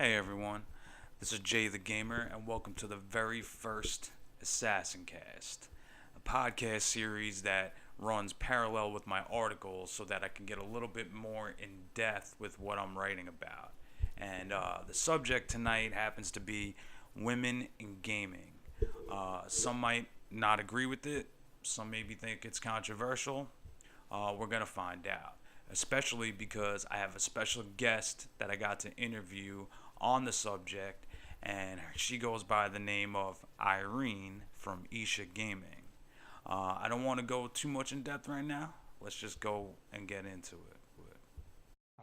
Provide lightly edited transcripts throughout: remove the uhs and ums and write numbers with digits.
Hey everyone, this is Jay the Gamer, and welcome to the very first Assassin Cast, a podcast series that runs parallel with my articles so that I can get a little bit more in depth with what I'm writing about. And the subject tonight happens to be women in gaming. Some might not agree with it, some maybe think it's controversial. We're going to find out, especially because I have a special guest that I got to interview on the subject, and she goes by the name of Irene from Ircha Gaming. I don't want to go too much in depth right now. Let's just go and get into it.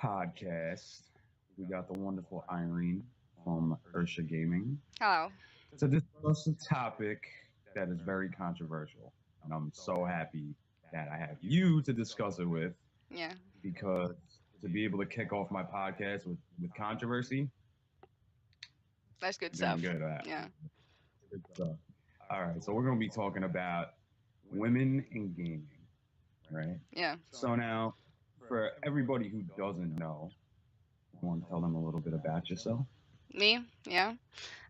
Podcast. We got the wonderful Irene from Ircha Gaming Hello. to discuss a topic that is very controversial. And I'm so happy that I have you to discuss it with Yeah, because to be able to kick off my podcast with controversy, that's good doing stuff. good at Yeah, good stuff. All right, so we're going to be talking about women in gaming, right? yeah. So now, for everybody who doesn't know, you want to tell them a little bit about yourself? Me, yeah.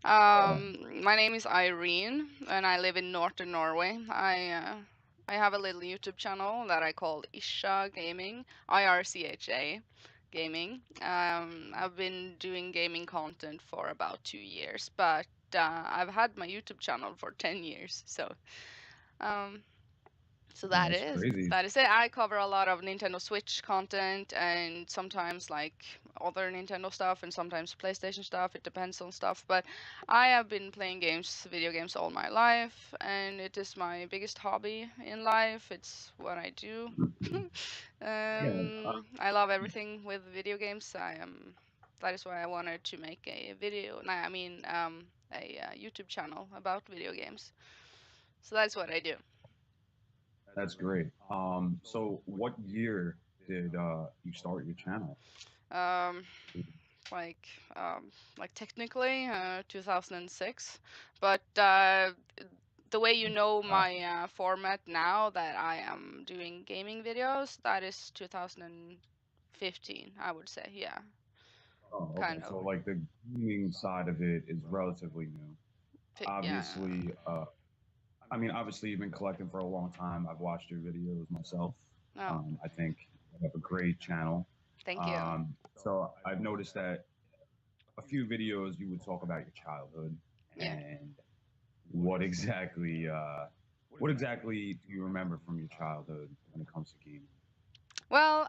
Yeah. My name is Irene, and I live in northern Norway. I have a little YouTube channel that I call Ircha Gaming, IRCHA Gaming. I've been doing gaming content for about 2 years, but I've had my YouTube channel for 10 years. Um, So that That's is crazy. that is it. I cover a lot of Nintendo Switch content and sometimes like other Nintendo stuff and sometimes PlayStation stuff. It depends on stuff. But I have been playing games, video games all my life, and it is my biggest hobby in life. It's what I do. Yeah, I love everything with video games. I am. That is why I wanted to make a video. No, I mean a YouTube channel about video games. So that's what I do. that's great. So what year did you start your channel? Um, like like technically 2006, but the way you know Uh, my format now that I am doing gaming videos, that is 2015, I would say. Yeah, oh, kind okay. of. So like the gaming side of it is relatively new. Yeah. Obviously, I mean, obviously you've been collecting for a long time. I've watched your videos myself. Oh, I think you have a great channel. thank you. So I've noticed that a few videos you would talk about your childhood Yeah. and what exactly what exactly do you remember from your childhood when it comes to gaming? Well,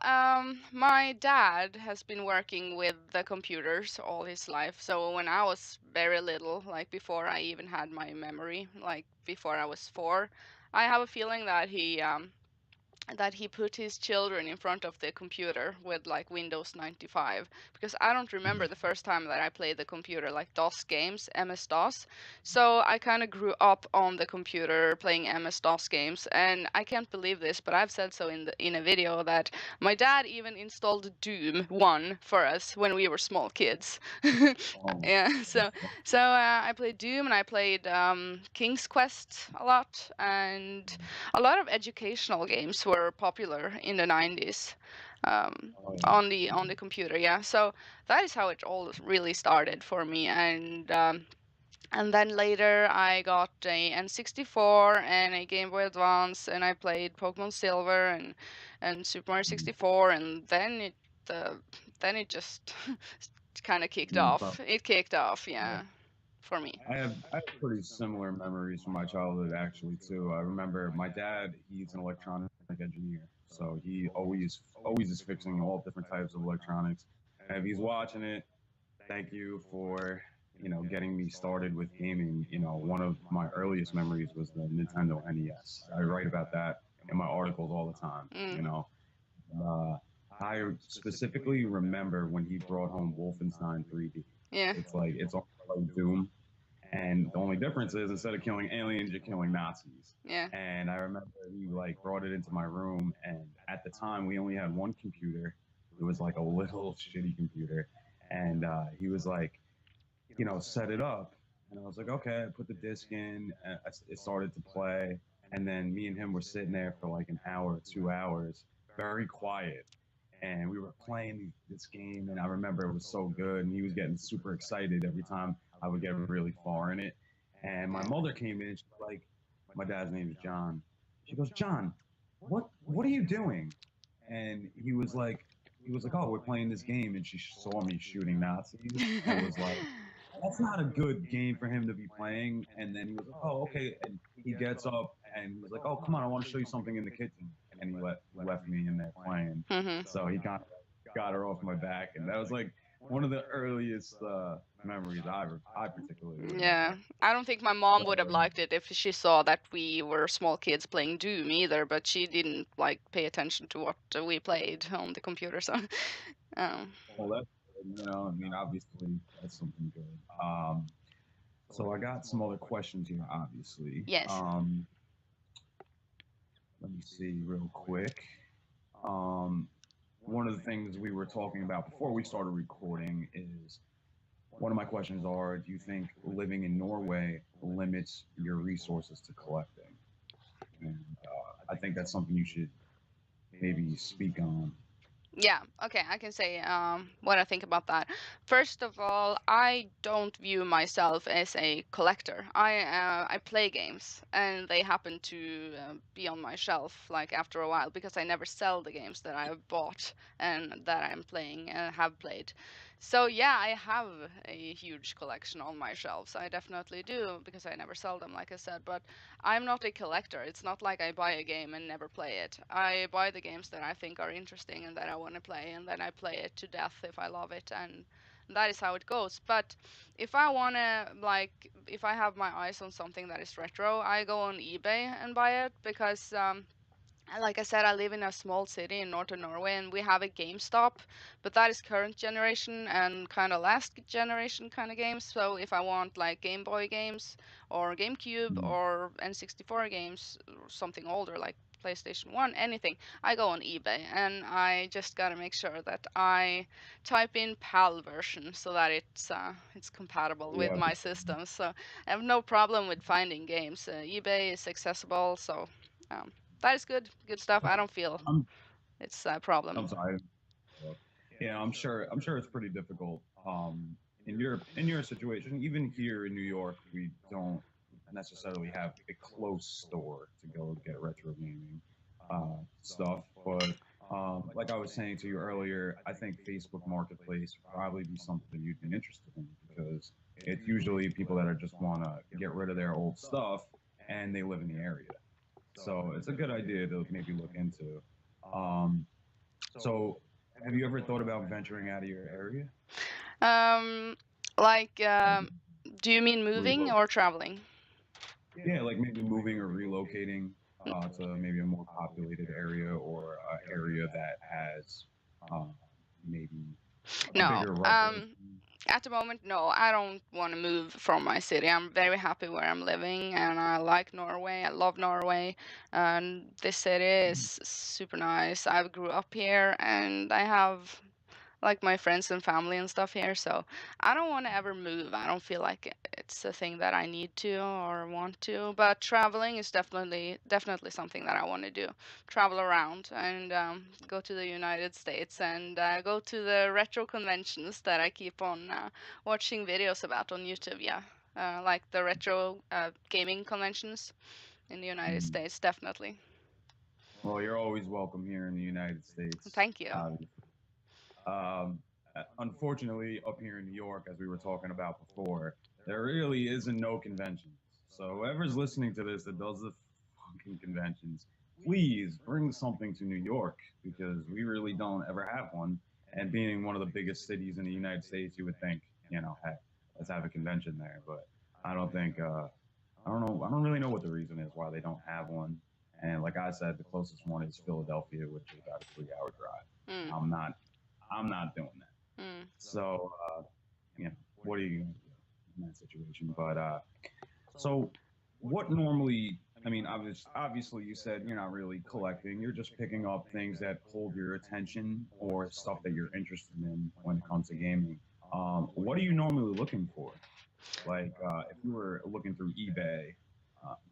my dad has been working with the computers all his life. So when I was very little, like before I even had my memory, like before I was 4, I have a feeling that he put his children in front of the computer with like Windows 95, because I don't remember the first time that I played the computer, like DOS games, MS-DOS. So I kind of grew up on the computer playing MS-DOS games, and I can't believe this, but I've said so in a video that my dad even installed Doom 1 for us when we were small kids. Oh, Yeah, so I played Doom, and I played King's Quest a lot, and a lot of educational games were popular in the 90s, oh, on the computer. Yeah, so that is how it all really started for me. And then later I got a N64 and a Game Boy Advance, and I played Pokemon Silver and Super Mario yeah. 64, and uh, then it just kind of kicked Yeah, off. It kicked off, yeah. yeah, for me. I have pretty similar memories from my childhood actually too. I remember my dad, he's an electronic engineer. So he always is fixing all different types of electronics. And if he's watching it, thank you for, getting me started with gaming. One of my earliest memories was the Nintendo NES. I write about that in my articles all the time, Mm, you know. Uh, I specifically remember when he brought home Wolfenstein 3D. yeah, It's almost like Doom, and the only difference is instead of killing aliens, you're killing Nazis. yeah. And I remember he like brought it into my room, and at the time we only had one computer. It was like a little shitty computer, and he was like, set it up. And I was like, okay. I put the disc in, and it started to play, and then me and him were sitting there for like an hour, 2 hours, very quiet. and we were playing this game, and I remember it was so good, and he was getting super excited every time I would get really far in it. And my Mm. mother came in, and she's like, my dad's name is John. She goes, John, what are you doing? And he was like, oh, we're playing this game, and she saw me shooting Nazis, and was like, that's not a good game for him to be playing. And then he was like, oh, okay. And he gets up and he was like, oh, come on, I want to show you something in the kitchen. And he left me in there playing. Mhm. So he kind of got her off my back, and that was like one of the earliest memories I particularly Yeah, remember. I don't think my mom would have So, liked it if she saw that we were small kids playing Doom either, but she didn't like pay attention to what we played on the computer, so um, well, that's good, I mean, obviously that's something good. So I got some other questions here, obviously. yes. Let me see real quick. Um, One of the things we were talking about before we started recording is one of my questions are, do you think living in Norway limits your resources to collecting? And I think that's something you should maybe speak on. Yeah, okay, I can say what I think about that. First of all, I don't view myself as a collector. I play games, and they happen to be on my shelf like after a while because I never sell the games that I have bought and that I'm playing and have played. So yeah, I have a huge collection on my shelves. I definitely do because I never sell them, like I said. But I'm not a collector. It's not like I buy a game and never play it. I buy the games that I think are interesting and that I want to play, and then I play it to death if I love it, and that is how it goes. But if I want to, like, if I have my eyes on something that is retro, I go on eBay and buy it because like I said, I live in a small city in northern Norway, and we have a GameStop, but that is current generation and kind of last generation kind of games. So if I want like Game Boy games or GameCube Mm. or N64 games, or something older like PlayStation 1, anything, I go on eBay, and I just gotta make sure that I type in PAL version so that it's compatible with Yeah, my system. So I have no problem with finding games. eBay is accessible, so. Um, that is good stuff. I don't feel I'm it's a I'm problem. sorry. Yeah, I'm sure it's pretty difficult. In your situation, even here in New York, we don't necessarily have a close store to go get retro gaming stuff. But like I was saying to you earlier, I think Facebook Marketplace would probably be something you'd be interested in because it's usually people that are just want to get rid of their old stuff and they live in the area. So it's a good idea to maybe look into. Um, so have you ever thought about venturing out of your area? Um, like, Like do you mean moving relocate? or traveling? Yeah, like maybe moving or relocating to maybe a more populated area or an area that has um, maybe a No. bigger retro scene. At the moment, no. I don't want to move from my city. I'm very happy where I'm living, and I like Norway. I love Norway, and this city is super nice. I grew up here, and I have like my friends and family and stuff here. So I don't want to ever move. I don't feel like it's a thing that I need to or want to. But traveling is definitely something that I want to do. Travel around and go to the United States and go to the retro conventions that I keep on watching videos about on YouTube. Yeah. Like the retro gaming conventions in the United Mm. States, definitely. Well, you're always welcome here in the United States. Thank you. Um, Unfortunately, up here in New York, as we were talking about before, there really isn't no conventions. So whoever's listening to this that does the fucking conventions, please bring something to New York because we really don't ever have one. And being one of the biggest cities in the United States, you would think, hey, let's have a convention there. But I don't think, I don't know, I don't really know what the reason is why they don't have one. And like I said, the closest one is Philadelphia, which is about a 3-hour drive. Mm, I'm not doing that. mm. So, what are you going to do in that situation? But so what normally? I mean, obviously, you said you're not really collecting. You're just picking up things that hold your attention or stuff that you're interested in when it comes to gaming. What are you normally looking for? Like, if you were looking through eBay,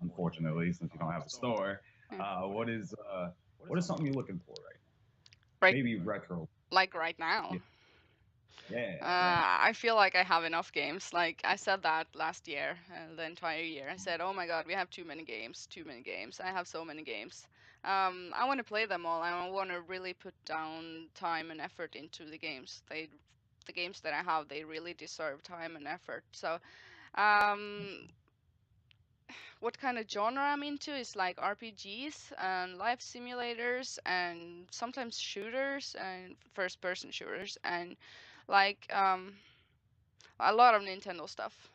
unfortunately, since you don't have a store, Mm. what is something you're looking for right Right, maybe retro. like right now. Yeah, yeah. I feel like I have enough games. Like I said that last year, the entire year. I said, "Oh my God, we have too many games. Too many games. I have so many games. I want to play them all. I want to really put down time and effort into the games. The games that I have, they really deserve time and effort. So, um, what kind of genre I'm into is like RPGs and life simulators and sometimes shooters and first-person shooters and like a lot of Nintendo stuff.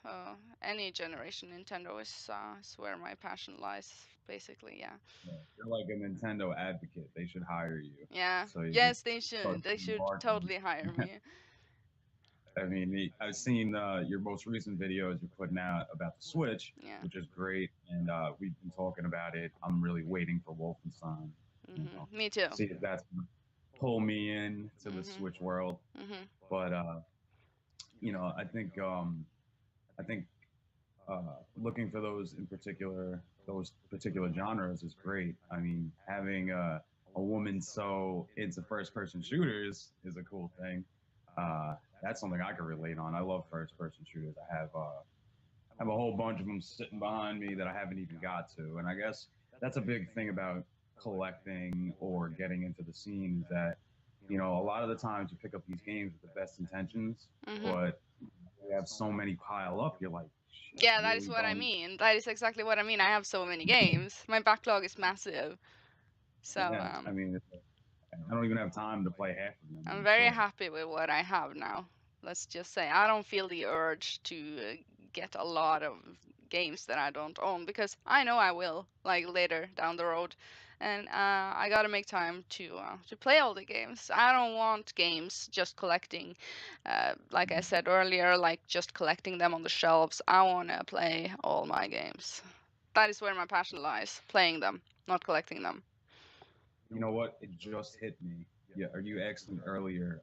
Any generation Nintendo is where my passion lies, basically. Yeah. Yeah. You're like a Nintendo advocate. They should hire you. Yeah. So you can Yes, they start should. They doing should marketing. totally hire me. I mean, I've seen your most recent videos you're putting out about the Switch, Yeah. which is great, and we've been talking about it. I'm really waiting for Wolfenstein. You know, Me too. see if that's gonna pull me in to the Mhm. Switch world. Mhm. But I think looking for those particular genres is great. I mean, having a woman so into first-person shooters is a cool thing. That's something I can relate on. I love first-person shooters. I have a whole bunch of them sitting behind me that I haven't even got to, and I guess that's a big thing about collecting or getting into the scene is that a lot of the times you pick up these games with the best intentions, Mhm. but you have so many pile up, you're like, shit, Yeah, I that is really what I don't. mean. That is exactly what I mean. I have so many games. My backlog is massive. So, Yeah, I mean, I don't even have time to play half of them. I'm And very so, happy with what I have now. Let's just say I don't feel the urge to get a lot of games that I don't own because I know I will, like later down the road, and I gotta make time to play all the games. I don't want games just collecting, like I said earlier, like just collecting them on the shelves. I wanna play all my games. That is where my passion lies, playing them, not collecting them. you know what? It just hit me. Yeah, or you asked me earlier,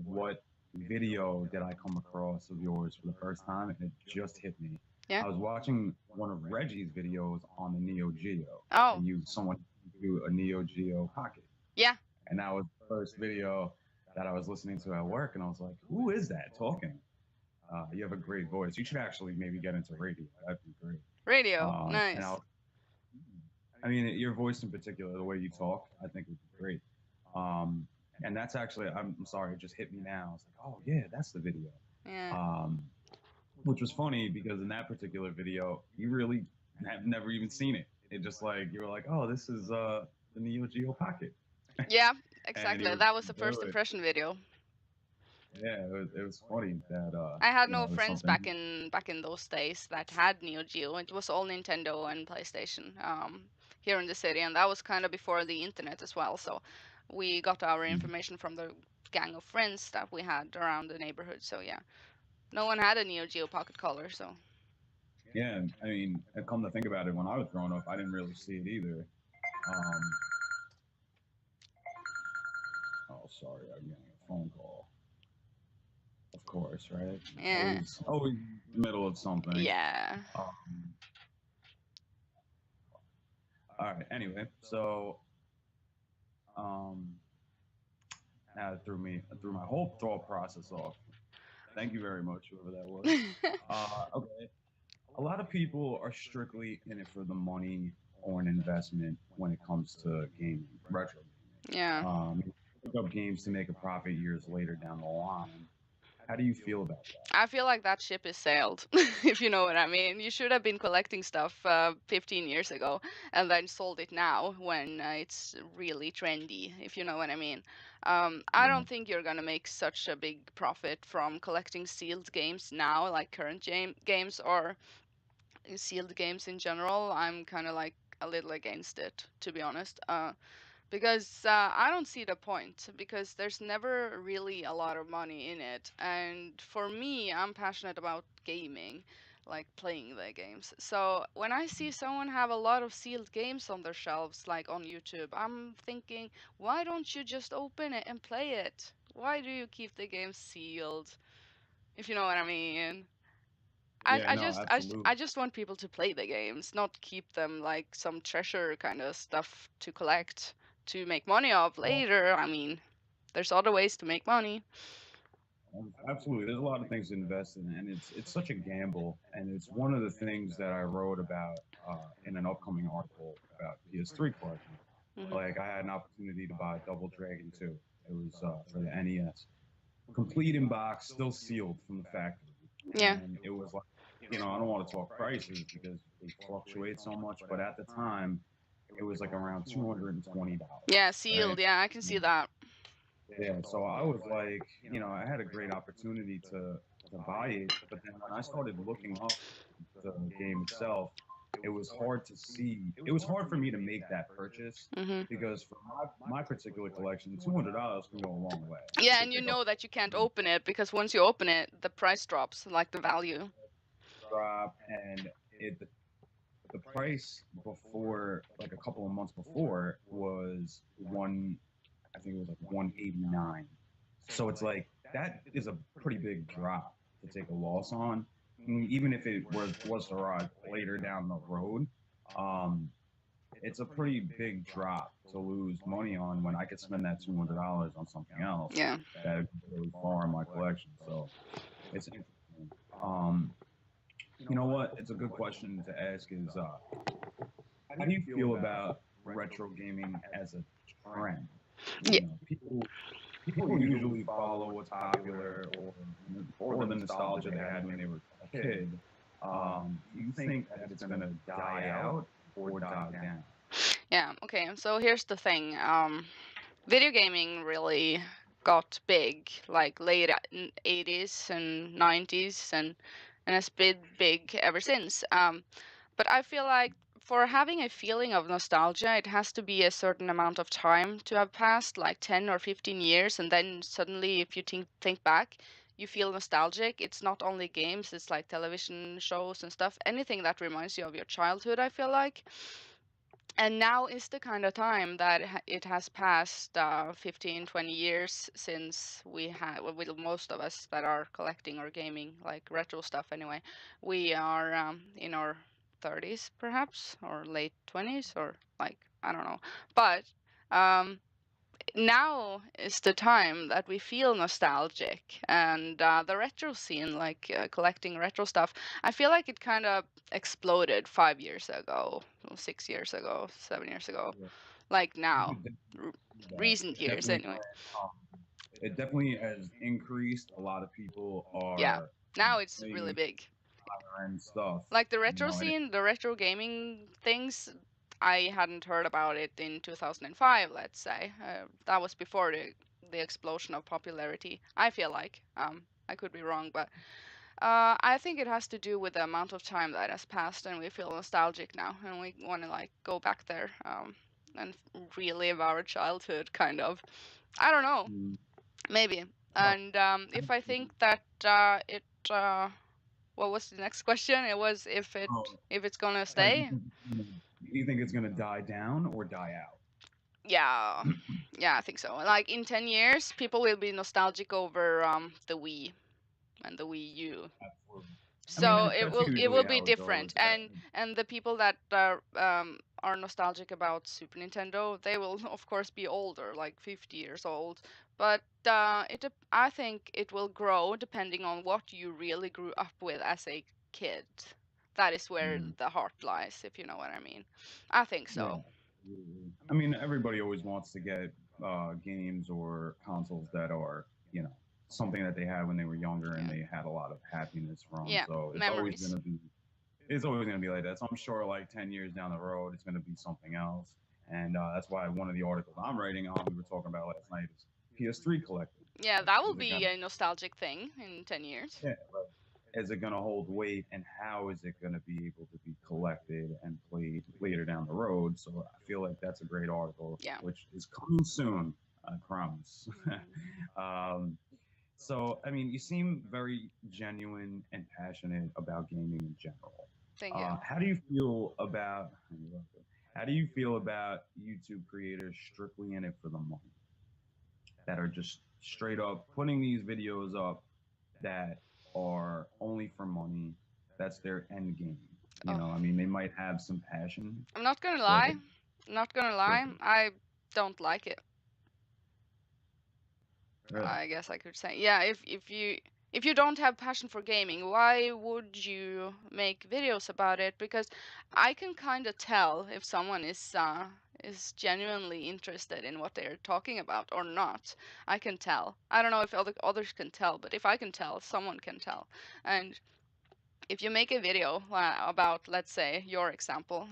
what video did I come across of yours for the first time? And it just hit me. Yeah. I was watching one of Reggie's videos on the Neo Geo, Oh, and someone do a Neo Geo Pocket, yeah. and that was the first video that I was listening to at work, and I was like, "Who is that talking?" You have a great voice. You should actually maybe get into radio. That'd be great. Radio. And Nice. I mean, your voice in particular, the way you talk, I think would be great. Um, and that's actually, I'm sorry, it just hit me now. I was like, oh yeah, that's the video. Yeah. Um, which was funny because in that particular video, you really have never even seen it. It just like you were like, oh, this is the Neo Geo Pocket, Yeah, and exactly. you were That was the do first it. impression video. Yeah, it was funny that I had no it was friends something. back in those days that had Neo Geo. It was all Nintendo and PlayStation here in the city, and that was kind of before the internet as well. So we got our information from the gang of friends that we had around the neighborhood. So yeah, no one had a Neo Geo Pocket Color. So Yeah, I mean, and come to think about it, when I was growing up, I didn't really see it either. Um, oh, sorry, I'm getting a phone call. Of course, right? yeah, Always in the middle of something. yeah, Um, all right. Anyway, so um, now it threw my whole thought process off. Thank you very much, whoever that was. Okay. A lot of people are strictly in it for the money or an investment when it comes to gaming, retro yeah. gaming. Pick up games to make a profit years later down the line. How do you feel about that? I feel like that ship is sailed, if you know what I mean. You should have been collecting stuff 15 years ago and then sold it now when it's really trendy, if you know what I mean. I Yeah. don't think you're gonna make such a big profit from collecting sealed games now, like current games or sealed games in general. I'm kind of like a little against it, to be honest. Because I don't see the point because there's never really a lot of money in it. And for me, I'm passionate about gaming, like playing the games. So when I see someone have a lot of sealed games on their shelves, like on YouTube, I'm thinking, why don't you just open it and play it? Why do you keep the game sealed? If you know what I mean. I, Yeah, I no, just I, absolutely. I just want people to play the games, not keep them like some treasure kind of stuff to collect. to make money of Well, later. I mean, there's other ways to make money. absolutely. There's a lot of things to invest in, and it's such a gamble. And it's one of the things that I wrote about in an upcoming article about PS3 collecting. Hmm. Like I had an opportunity to buy Double Dragon 2. It was for the NES, complete in box, still sealed from the factory, Yeah. and it was like, I don't want to talk prices because they fluctuate so much, but at the time, it was like around $220, Yeah, right? sealed. Yeah, I can see that. Yeah, so I was like, I had a great opportunity to buy it, but then when I started looking up the game itself, it was hard to see. It was hard for me to make that purchase Hmm. because for my particular collection, $200 can go a long way. It Yeah, could and you take up know that you can't open it because once you open it, the price drops, like the value. drop, and the price before, like a couple of months before, was I think it was like 189. So it's like that is a pretty big drop to take a loss on. I mean, even if it was to rise later down the road, um, it's a pretty big drop to lose money on when I could spend that $200 on something else Yeah. that would go really far in my collection. So it's interesting. Um, you know what? It's a good question to ask. Is how do you feel about retro gaming as a trend? Yeah. People usually follow what's popular or the nostalgia they had when they were a kid. Do you think that it's going to die out or die down? Yeah. Okay. So here's the thing. Video gaming really got big, like late 80s and 90s, and has been big ever since. But I feel like for having a feeling of nostalgia, it has to be a certain amount of time to have passed, like 10 or 15 years, and then suddenly, if you think back, you feel nostalgic. It's not only games, it's like television shows and stuff, anything that reminds you of your childhood, I feel like. And now is the kind of time that it has passed 15, 20 years since we had, well, with most of us that are collecting or gaming, like retro stuff anyway, we are in our 30s perhaps, or late 20s, or like, I don't know. But um, now is the time that we feel nostalgic, and the retro scene, like collecting retro stuff, I feel like it kind of exploded 5 years ago, 6 years ago, 7 years ago, Yeah, like you now, could definitely see that. recent It years definitely anyway. it definitely has increased. A lot of people Yeah, are now it's really playing big. higher end stuff, Like the retro and scene, the retro gaming things, I hadn't heard about it in 2005, let's say. That was before the explosion of popularity, I feel like. I could be wrong, but I think it has to do with the amount of time that has passed, and we feel nostalgic now, and we want to like go back there and relive our childhood, kind of. I don't know, mm, maybe. no, And if I think that it what was the next question? It was oh, if it's gonna like, stay. you think it's gonna die down or die out? Yeah, yeah, I think so. Like in 10 years, people will be nostalgic over the Wii and the Wii U. Absolutely. I mean, So that's it will usually be how it different, goes. and the people that are nostalgic about Super Nintendo, they will of course be older, like 50 years old. But I think it will grow depending on what you really grew up with as a kid. That is where Mm, the heart lies, if you know what I mean. I think yeah. so. Absolutely. I mean, everybody always wants to get games or consoles that are, something that they had when they were younger and Yeah, they had a lot of happiness from. yeah, So memories. it's always gonna be like that. So I'm sure like 10 years down the road, it's gonna be something else. And that's why one of the articles I'm writing on, we were talking about last night, is PS3 collecting. Yeah, Like, that will is it be gonna, a nostalgic thing in 10 years. yeah, like, is it gonna hold weight, and how is it gonna be able to be collected and played later down the road? So I feel like that's a great article, Yeah. which is coming soon, I promise. Mhm. um, so, I mean, you seem very genuine and passionate about gaming in general. Thank you. How do you feel about how do you feel about YouTube creators strictly in it for the money, that are just straight up putting these videos up that are only for money? That's their end game. Oh, I mean, they might have some passion, I'm not gonna but lie. I'm not gonna go lie. ahead. don't like it. Really? I guess I could say. Yeah, if you don't have passion for gaming, why would you make videos about it? Because I can kind of tell if someone is genuinely interested in what they're talking about or not. I can tell. I don't know if others can tell, but if I can tell, someone can tell. And if you make a video about, let's say, your example,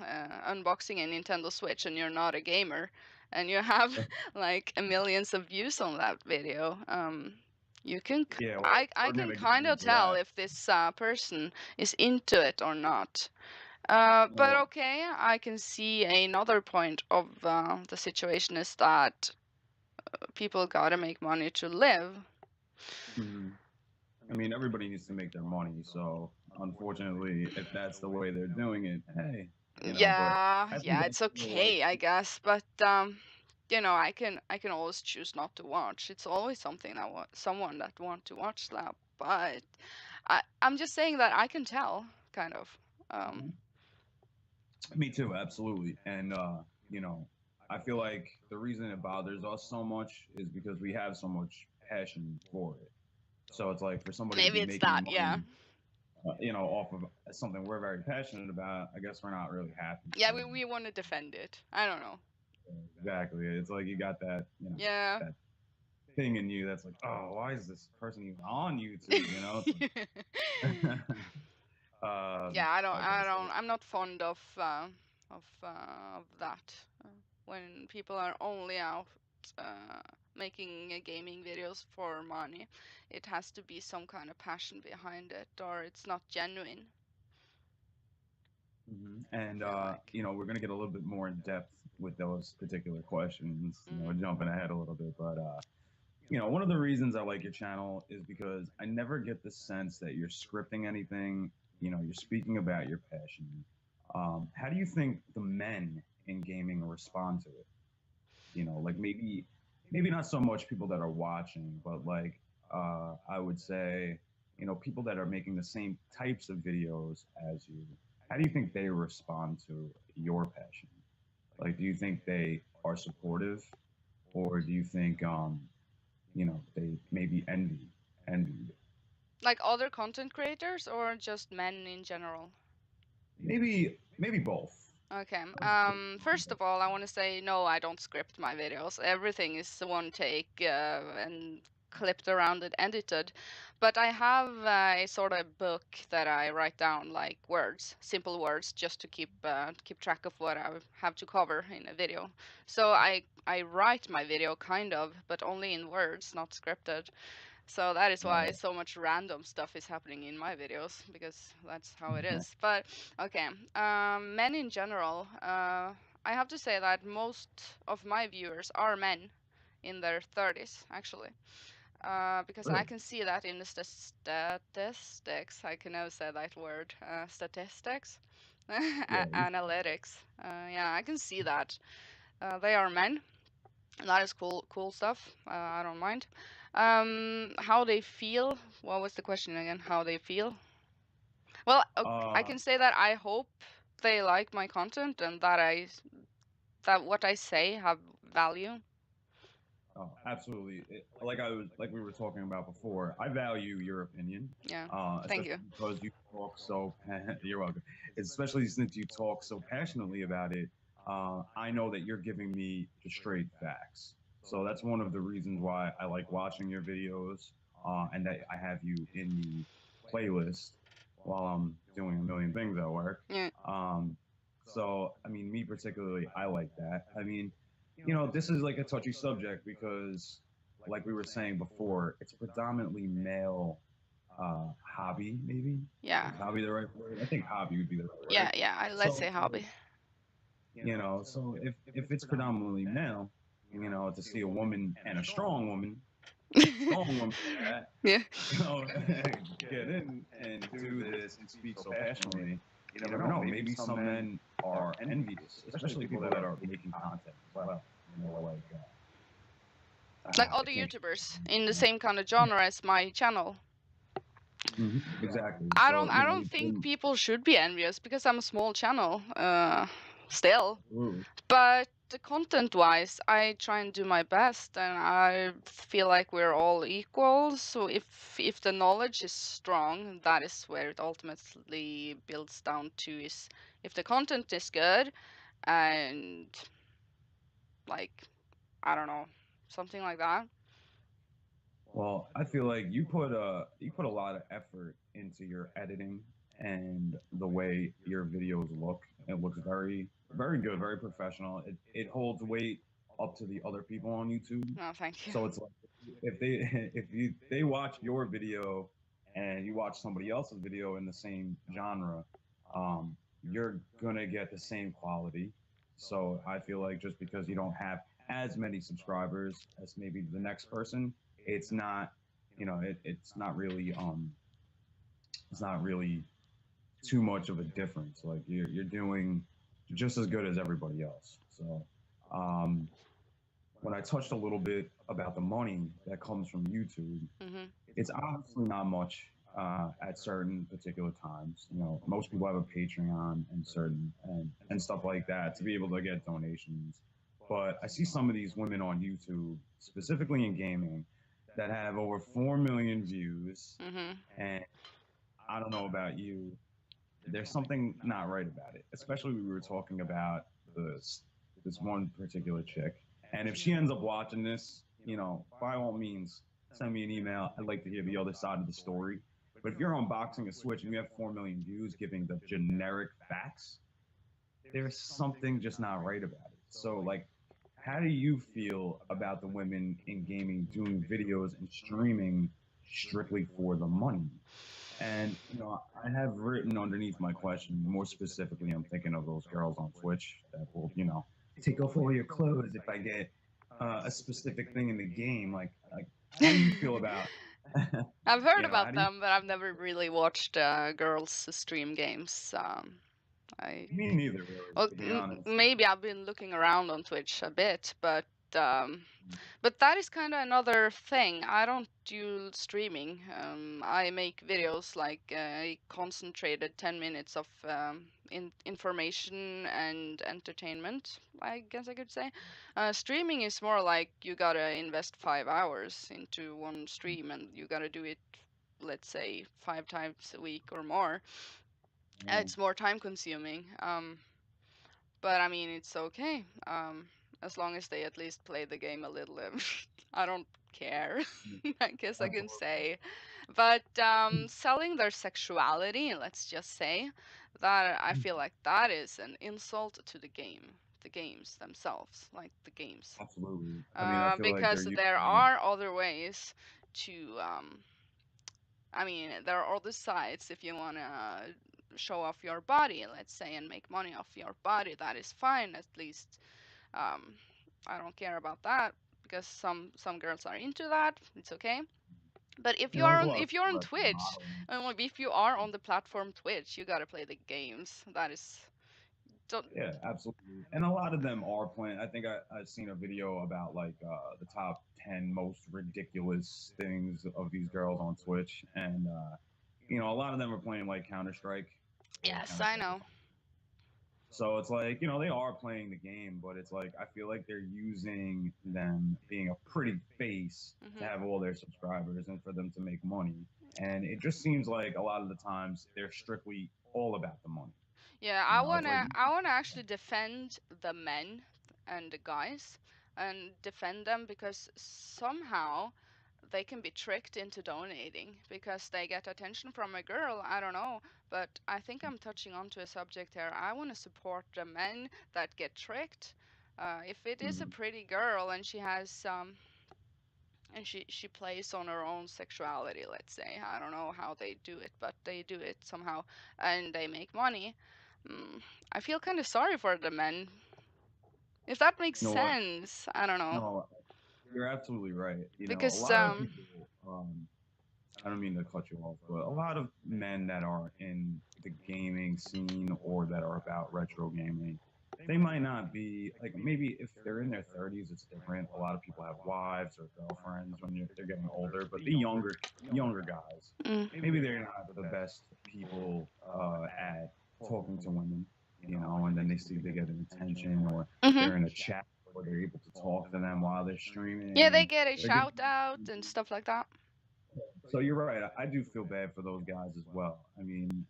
unboxing a Nintendo Switch, and you're not a gamer, and you have like millions of views on that video, you can, Yeah, well, I we're can gonna get kind of into tell that. if this person is into it or not. But Well, okay, I can see another point of the situation is that people gotta make money to live. mhm. I mean, everybody needs to make their money. So, unfortunately, if that's the way they're doing it, hey, but Yeah, I think yeah, that's it's still like, okay, I guess, but you know, I can always choose not to watch. It's always something that someone that want to watch that, but I'm just saying that I can tell, kind of. Um, Mhm. Me too, absolutely. And, I feel like the reason it bothers us so much is because we have so much passion for it. So it's like for somebody to Maybe be it's making that, yeah. money, off of something we're very passionate about, I guess we're not really happy Yeah, for them. we want to defend it. I don't know. Exactly. It's like you got that, Yeah. that thing in you that's like, oh, why is this person even on YouTube? Yeah, Like I said, I'm not fond of that. When people are only out uh, making gaming videos for money, it has to be some kind of passion behind it, or it's not genuine. and I feel like. we're gonna get a little bit more in depth with those particular questions. Mm. Jumping ahead a little bit, but one of the reasons I like your channel is because I never get the sense that you're scripting anything. You're speaking about your passion. How do you think the men in gaming respond to it? Like maybe not so much people that are watching, but like I would say, people that are making the same types of videos as you. How do you think they respond to your passion? Like, do you think they are supportive, or do you think they maybe envy you? Like other content creators or just men in general? Maybe both. Okay. Let's put it on First of all, I want to say no, I don't script my videos. Everything is one take and clipped around and edited. But I have a sort of book that I write down like words, simple words, just to keep track of what I have to cover in a video. So I write my video kind of, but only in words, not scripted. So that is why so much random stuff is happening in my videos, because that's how it is. But okay, men in general, I have to say that most of my viewers are men in their 30s, actually. Because I Really? can see that in the statistics. I can never say that word. Statistics, Yeah. analytics. Yeah, I can see that they are men. That is cool stuff. I don't mind. How they feel? What was the question again? How they feel? Well, I Uh, can say that I hope they like my content and that that what I say have value. Oh, absolutely. Like we were talking about before. I value your opinion, Yeah. Thank especially you. because you talk so. You're welcome. Especially since you talk so passionately about it. I know that you're giving me the straight facts. So that's one of the reasons why I like watching your videos, and that I have you in the playlist while I'm doing a million things at work. Yeah. So I mean, me particularly, I like that. I mean, this is like a touchy subject because, like we were saying before, it's predominantly male hobby, maybe. Yeah. Is hobby the right word? I think hobby would be the right Yeah. word. Yeah. Let's So, say hobby. so if it's predominantly male, to see a woman and a strong woman at that, Yeah. get in and do this and speak so passionately, you never know. Maybe some men are envious, especially people that are making content as well. Like Like I other can't. YouTubers in the same kind of genre as my channel. Exactly. I So don't think people should be envious because I'm a small channel. Still. ooh, But content-wise, I try and do my best, and I feel like we're all equal. So if the knowledge is strong, that is where it ultimately builds down to is if the content is good and like I don't know, something like that. Well, I feel like you put a lot of effort into your editing and the way your videos look. It looks very good, very professional. It holds weight up to the other people on YouTube. No, thank you. So it's like if they if you they watch your video and you watch somebody else's video in the same genre, you're gonna get the same quality. So I feel like just because you don't have as many subscribers as maybe the next person, it's not, it's not really too much of a difference. Like you're doing just as good as everybody else. So um, when I touched a little bit about the money that comes from YouTube, Hmm. it's obviously not much at certain particular times. Most people have a Patreon and stuff like that to be able to get donations. But I see some of these women on YouTube, specifically in gaming, that have over 4 million views, Hmm. and I don't know about you, there's something not right about it. Especially we were talking about this one particular chick, and if she ends up watching this, by all means, send me an email. I'd like to hear the other side of the story. But if you're unboxing a Switch and you have 4 million views giving the generic facts, there's something just not right about it. So, like, how do you feel about the women in gaming doing videos and streaming strictly for the money? And I have written underneath my question, more specifically, I'm thinking of those girls on Twitch that will, take off all your clothes if I get a specific thing in the game. Like, how do you feel about, I've heard how about do you? them, but I've never really watched girls stream games. I Me neither, really, Well, to be honest. maybe I've been looking around on Twitch a bit, um, but that is kind of another thing. I don't do streaming. I make videos like a concentrated 10 minutes of information and entertainment, I guess I could say. Streaming is more like you gotta invest 5 hours into one stream and you gotta do it, let's say, 5 times a week or more. Yeah, It's more time consuming. But I mean, it's okay. As long as they at least play the game a little. I don't care. I guess I can absolutely. say. But selling their sexuality, let's just say, that I feel like that is an insult to the games themselves, like the games. Absolutely. I mean, I feel like they're Because there using. are other ways to I mean, there are other sides if you want to show off your body, let's say, and make money off your body. That is fine. At least um, I don't care about that because some girls are into that. It's okay. But There's a lot of if you're people on that do Twitch, modeling. and like, if you are on the platform Twitch, you gotta play the games. That is don't. Yeah, absolutely. And a lot of them are playing. I think I've seen a video about like the top 10 most ridiculous things of these girls on Twitch. And, a lot of them are playing like Counter Strike or Yes, Counter I Strike. know. So it's like, they are playing the game, but it's like, I feel like they're using them being a pretty face to Hmm. have all their subscribers and for them to make money. And it just seems like a lot of the times they're strictly all about the money. Yeah, It's like, I wanna actually defend the men and the guys and defend them because somehow they can be tricked into donating because they get attention from a girl. I don't know, but I think I'm touching onto a subject here. I want to support the men that get tricked. If it is a mhm. pretty girl and she has and she plays on her own sexuality, let's say. I don't know how they do it, but they do it somehow and they make money. Mm, I feel kind of sorry for the men. If that makes You know what? sense, I don't know. No, you're absolutely right. A Because lot of people, I don't mean to cut you off, but a lot of men that are in the gaming scene or that are about retro gaming, they might not be like, maybe if they're in their 30s, it's different. A lot of people have wives or girlfriends when they're getting older, but the younger guys, mm, maybe they're not the best people at talking to women. and then they see they get an attention, or Mhm. they're in a chat where they're able to talk to them while they're Yeah, streaming, they and get a they're getting. shout out and stuff like that. So you're right. I do feel bad for those guys as well. I mean,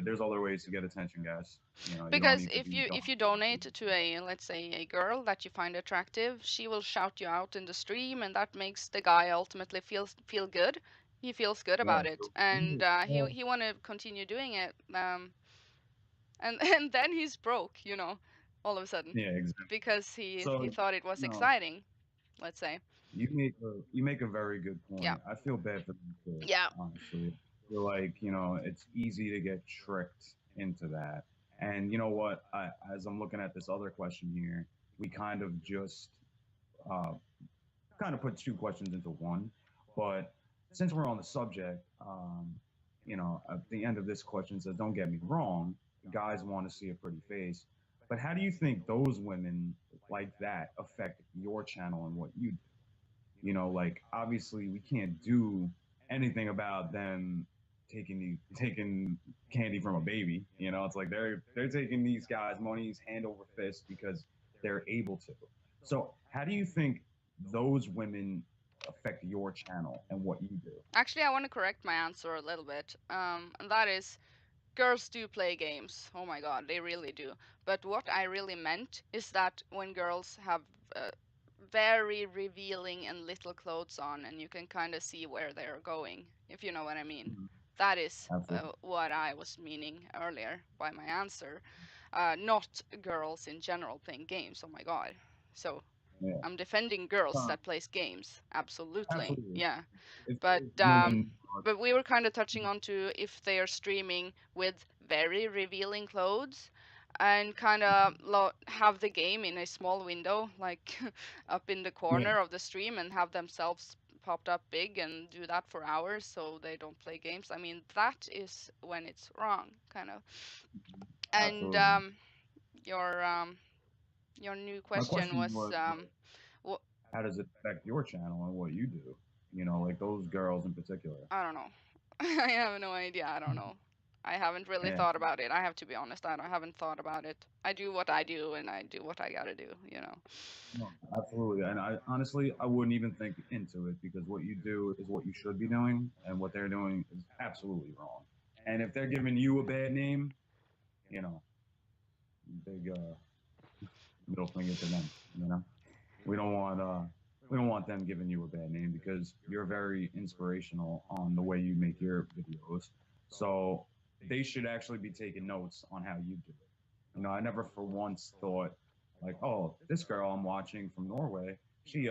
there's other ways to get attention, guys. You don't Because need to be if dumb. you donate to a, let's say, a girl that you find attractive, she will shout you out in the stream, and that makes the guy ultimately feel good. He feels good Yeah. about it, and he want to continue doing it. And and then he's broke, all of a sudden, Yeah, exactly. because he So, thought it was you know, exciting. Let's say, you make a very good yeah, point. I feel bad for them too, yeah. honestly. I feel like, it's easy to get tricked into that. And you know what? As I'm looking at this other question here, we uh, kind of put two questions into one. But since we're on the subject, at the end of this question says, "Don't get me wrong, guys want to see a pretty face." But how do you think those women like that affect your channel and what you do? Like obviously we can't do anything about them taking candy from a baby. It's like they're taking these guys' money's hand over fist because they're able to. So how do you think those women affect your channel and what you do? Actually, I want to correct my answer a little bit. And that is, girls do play games. Oh my god, they really do. But what I really meant is that when girls have very revealing and little clothes on, and you can kind of see where they're going, if you know what I mean. Mhm. That is Absolutely. what I was meaning earlier by my answer. Not girls in general playing games. Oh my god. So Yeah. I'm defending girls Uh, that plays games. Absolutely. absolutely. Yeah. If But those women we were kind of touching on to if they are streaming with very revealing clothes and kind of have the game in a small window, like up in the yeah. corner of the stream, and have themselves popped up big and do that for hours so they don't play games. I mean, that is when it's wrong, kind of. And Absolutely. your new My question question was was, wh- how does it affect your channel and what you do? Like those girls in particular. I don't know. I have no idea. I don't know. I haven't really Yeah, thought about it. I have to be honest. Haven't thought about it. I do what I do, and I do what I gotta do. no, absolutely. And I honestly, I wouldn't even think into it because what you do is what you should be doing, and what they're doing is absolutely wrong. And if they're giving you a bad name, you know, big middle finger to them. We don't want we don't want them giving you a bad name because you're very inspirational on the way you make your videos. So they should actually be taking notes on how you do it. I never for once thought like, oh, this girl I'm watching from Norway, she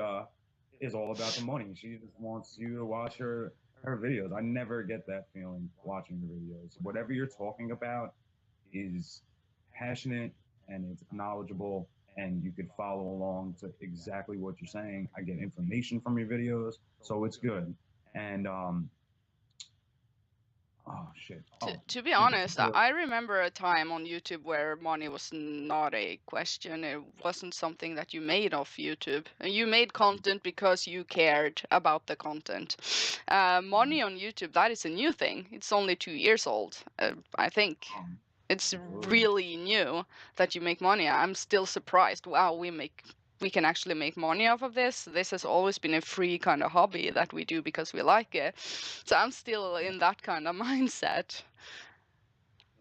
is all about the money. She just wants you to watch her videos. I never get that feeling watching the videos. Whatever you're talking about is passionate and it's knowledgeable and you could follow along to exactly what you're saying. I get information from your videos, so it's good. And oh shit. Oh, To be in honest, particular, I remember a time on YouTube where money was not a question. It wasn't something that you made off YouTube. You made content because you cared about the content. Money on YouTube, that is a new thing. It's only 2 years old, I think. um, It's absolutely. really new that you make money. I'm still surprised. Wow, we can actually make money off of this. This has always been a free kind of hobby that we do because we like it. So I'm still in that kind of mindset.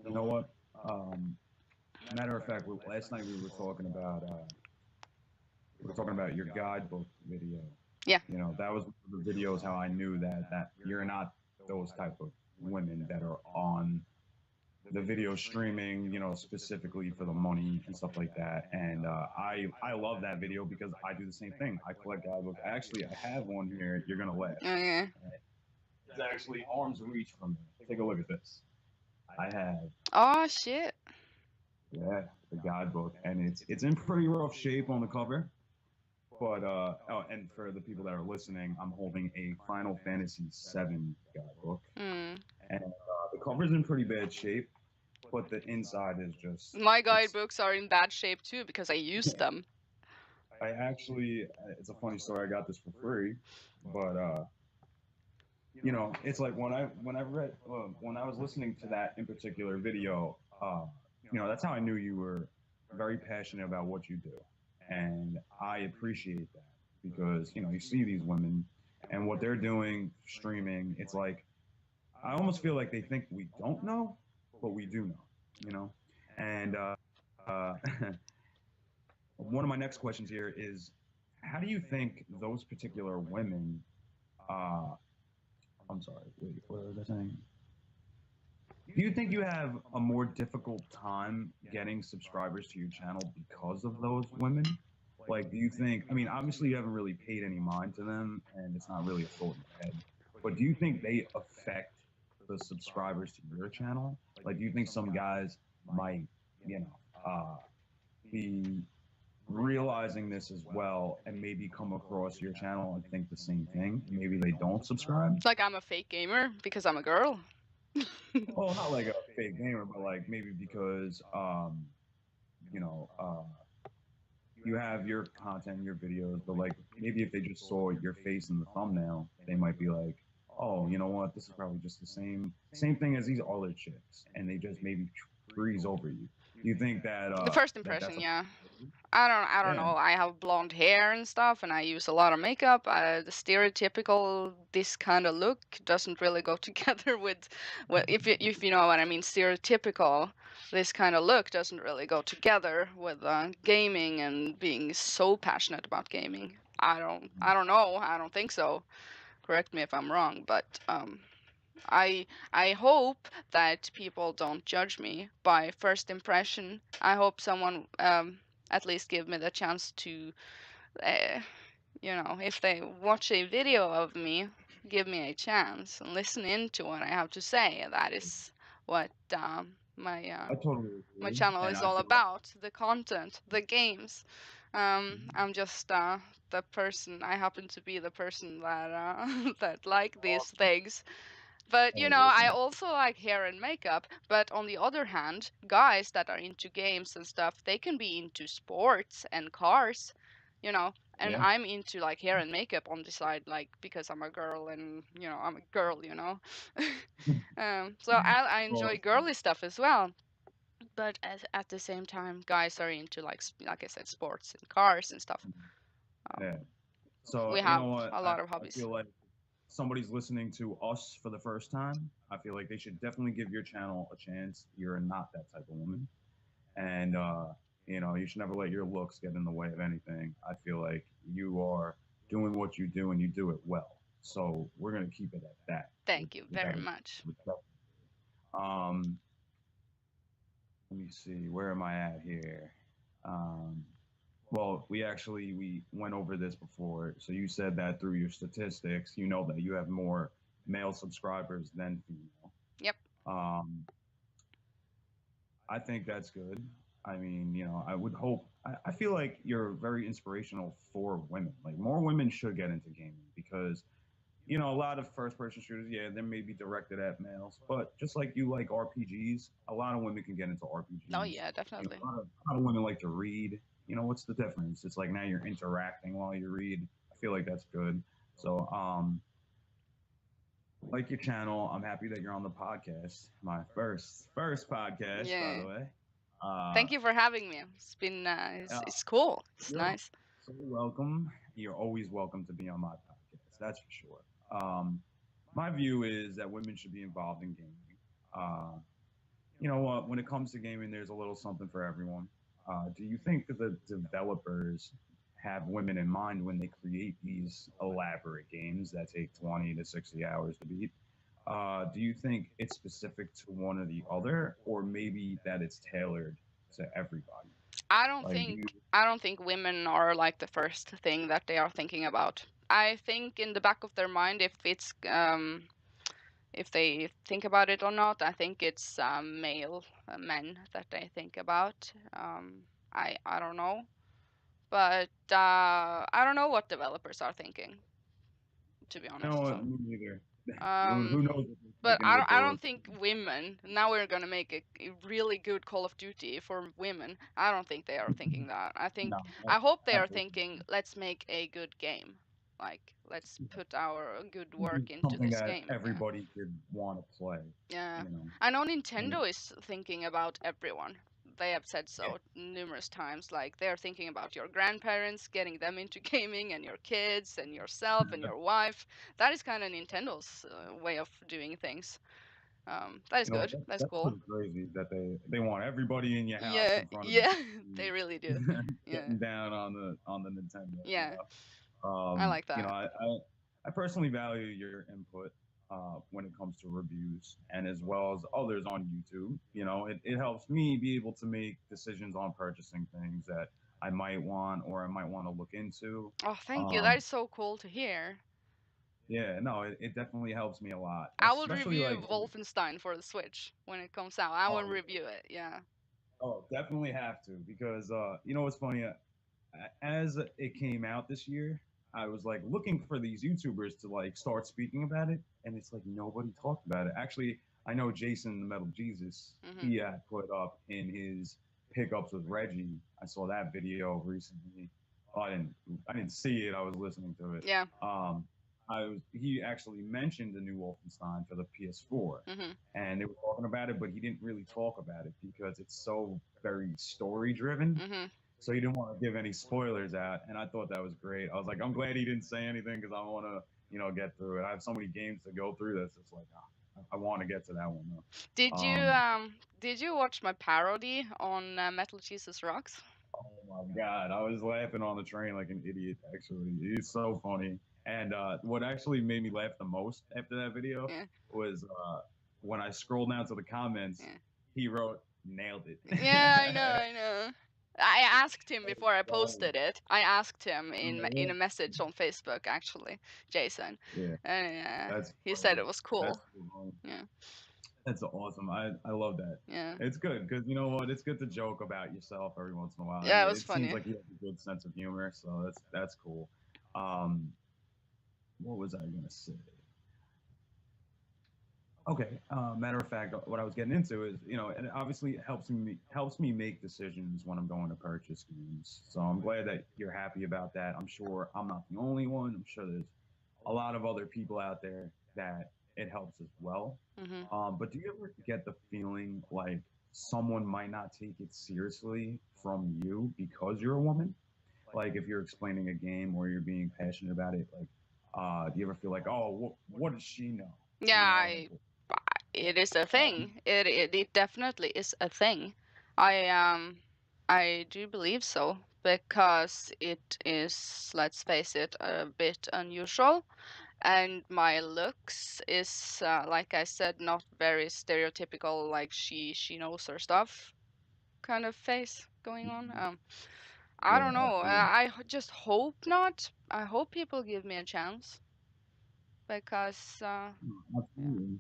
You know what? Matter of fact, last night we were talking about your guidebook video. Yeah. That was one of the videos how I knew that you're not those type of women that are on the video streaming, specifically for the money and stuff like that. And I love that video because I do the same thing. I collect guidebooks. Actually, I have one here. You're gonna laugh. Okay. It's actually arm's reach from me. Take a look at this. I have, Oh shit. yeah, the guidebook, and it's in pretty rough shape on the cover. But oh, and for the people that are listening, I'm holding a Final Fantasy VII guidebook, Mm. and the cover's in pretty bad shape, but the inside is just My it's. guidebooks are in bad shape too because I use them. I actually, it's a funny story. I got this for free, but it's like when I was listening to that in particular video, that's how I knew you were very passionate about what you do. And I appreciate that because, you see these women and what they're doing streaming, it's like I almost feel like they think we don't know, but we do know, you know? And uh, one of my next questions here is how do you think those particular women, uh, I'm sorry, wait, what was I saying? Do you think you have a more difficult time getting subscribers to your channel because of those women? Like, do you think, I mean, obviously you haven't really paid any mind to them and it's not really a thought in your head, but do you think they affect the subscribers to your channel? Like, do you think some guys might, you know, be realizing this as well and maybe come across your channel and think the same thing? Maybe they don't subscribe? It's like I'm a fake gamer because I'm a girl. Well, not like a fake gamer, but like maybe because you know, you have your content, your videos, but like maybe if they just saw your face in the thumbnail, they might be like, "Oh, you know what? This is probably just the same thing as these other chicks," and they just maybe breeze over you. Do you think that The first that's impression, a yeah. I don't yeah? know. I have blonde hair and stuff, and I use a lot of makeup. The stereotypical this kind of look doesn't really go together with, well, if you know what I mean. Stereotypical this kind of look doesn't really go together with gaming and being so passionate about gaming. I don't know. I don't think so. Correct me if I'm wrong, but I hope that people don't judge me by first impression. I hope someone at least give me the chance to, uh, if they watch a video of me, give me a chance and listen in to what I have to say. That is what I totally my agree, channel and is I all feel like about. The content, the games. I'm just the person. I happen to be the person that that like these awesome. things. But Hey, I listen, also like hair and makeup. But on the other hand, guys that are into games and stuff, they can be into sports and cars, you know. And yeah, I'm into like hair and makeup on the side, like because I'm a girl and I'm a girl. So I well, enjoy girly stuff as well. But at the same time, guys are into like I said, sports and cars and stuff. Um, yeah. So we you know have what? a I, lot of I hobbies. feel like somebody's listening to us for the first time. I feel like they should definitely give your channel a chance. You're not that type of woman, and you should never let your looks get in the way of anything. I feel like you are doing what you do and you do it well. So we're gonna keep it at that. With, Thank you with that, very much. with that. Um, Let me see. Where am I at here? Um, well, we went over this before. So you said that through your statistics, you know that you have more male subscribers than female. Yep. Um, I think that's good. I mean, I would hope. I feel like you're very inspirational for women. Like more women should get into gaming because a lot of first person shooters, yeah, they may be directed at males, but just like you like RPGs, a lot of women can get into Oh RPGs. yeah, definitely. A lot of women like to read. What's the difference? It's like now you're interacting while you read. I feel like that's good. So, like your channel, I'm happy that you're on the podcast. My first podcast, by Yeah. the way. Uh, Thank you for having me. It's been uh, it's cool. It's you're nice. so welcome. You're always welcome to be on my podcast. That's for sure. My view is that women should be involved in gaming. Uh, you know what? When it comes to gaming, there's a little something for everyone. Do you think that the developers have women in mind when they create these elaborate games that take 20 to 60 hours to beat? Do you think it's specific to one or the other, or maybe that it's tailored to everybody? I don't Like, do think you? I don't think women are like the first thing that they are thinking about. I think in the back of their mind, if they think about it or not, I think it's male men that they think about. I don't know, but I don't know what developers are thinking, to be You know honest. what? So. Me neither. Who Um, knows what they're but thinking I with don't, I the don't think women. Now we're gonna make a really good Call of Duty for women. I don't think they are thinking that. no, I hope they are absolutely thinking, let's make a good game. Like let's put our good work into something this that game. Yeah. everybody could want to play. Yeah. You know, I know and Nintendo is thinking about everyone. they have said Yeah. so numerous times. Like they're thinking about your grandparents, getting them into gaming, and your kids, and yourself, and your wife. That is kind of Nintendo's way of doing things. That is You know, good. That's that's cool. pretty crazy that they want everybody in your house Yeah, in front of yeah, you they really do. Yeah, getting down on the Nintendo. You yeah, know, I like you know, that. I personally value your input when it comes to reviews and as well as others on YouTube. You know, it helps me be able to make decisions on purchasing things that I might want or I might want to look into. Oh, thank you. That Um, is so cool to hear. yeah, no, it definitely helps me a lot, I will especially review like, Wolfenstein for the Switch when it comes out. I will oh, review it. Yeah. oh, definitely have to because you know what's funny? As it came out this year, I was like looking for these YouTubers to like start speaking about it, and it's like nobody talked about it. Actually, I know Jason the Metal Jesus, Hmm. he had put up in his pickups with Reggie. I saw that video recently. Oh, I didn't see it. I was listening to it. Yeah. Um, he actually mentioned the new Wolfenstein for the PS4, Hmm. and they were talking about it, but he didn't really talk about it because it's so very story driven, Hmm. so he didn't want to give any spoilers out, and I thought that was great. I was like, I'm glad he didn't say anything because I want to, you know, get through it. I have so many games to go through this. It's like, I want to get to that one though. Did you watch my parody on Metal Jesus Rocks? Oh my god, I was laughing on the train like an idiot. Actually, he's so funny. And what actually made me laugh the most after that video Yeah. was when I scrolled down to the comments. Yeah. He wrote, "Nailed it." Yeah, I know, I know. I asked him That was before I funny. posted it. I asked him in Oh, a message on Facebook, actually, Jason, yeah, and that's he said funny. it was That's cool. so funny. Yeah, That's awesome. I love that. yeah, It's good because you know what? It's good to joke about yourself every once in a while. yeah. It was It seems funny. like you have a good sense of humor, so that's cool. Um, what was I gonna say? Okay. Matter of fact, what I was getting into is, you know, and obviously it helps me make decisions when I'm going to purchase games. So I'm glad that you're happy about that. I'm sure I'm not the only one. I'm sure there's a lot of other people out there that it helps as well. Hmm. But do you ever get the feeling like someone might not take it seriously from you because you're a woman? Like if you're explaining a game or you're being passionate about it, like, do you ever feel like, oh, what does she know? Yeah, You know, like, it is a um, thing. It definitely is a thing. I um I do believe so because it is, let's face it, a bit unusual. And my looks is, like I said, not very stereotypical, like she knows her stuff kind of face going on. I yeah, don't know. absolutely. Just hope not. I hope people give me a chance because, yeah, Absolutely.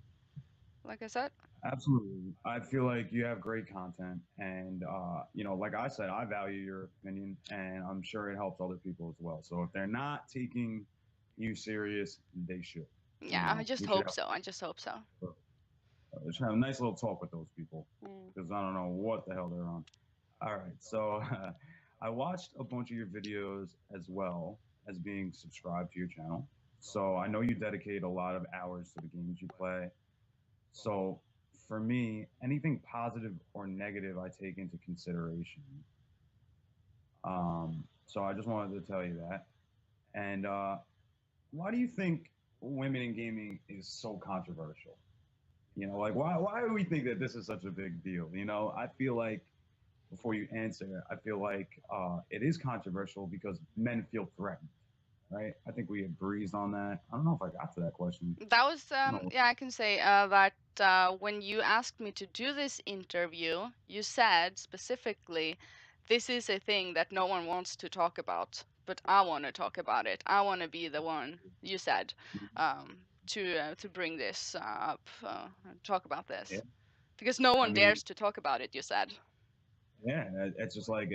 like I said, Absolutely. I feel like you have great content. And, you know, like I said, I value your opinion and I'm sure it helps other people as well. So if they're not taking you serious, they should. You yeah, I know, just we should hope so. I just hope so. just have a nice little talk with those people Mm. because I don't know what the hell they're on. All right. So I watched a bunch of your videos as well as being subscribed to your channel. So I know you dedicate a lot of hours to the games you play. So for me, anything positive or negative I take into consideration. So I just wanted to tell you that. And why do you think women in gaming is so controversial? You know, like why do we think that this is such a big deal? You know, I feel like before you answer, I feel like it is controversial because men feel threatened, right? I think we had breezed on that. I don't know if I got to that question. That was, No. yeah, I can say that when you asked me to do this interview, you said specifically, this is a thing that no one wants to talk about, but I want to talk about it. I want to be the one, you said, to bring this up, and talk about Yeah. this. Because no I one mean, dares to talk about it, you said. yeah, it's just like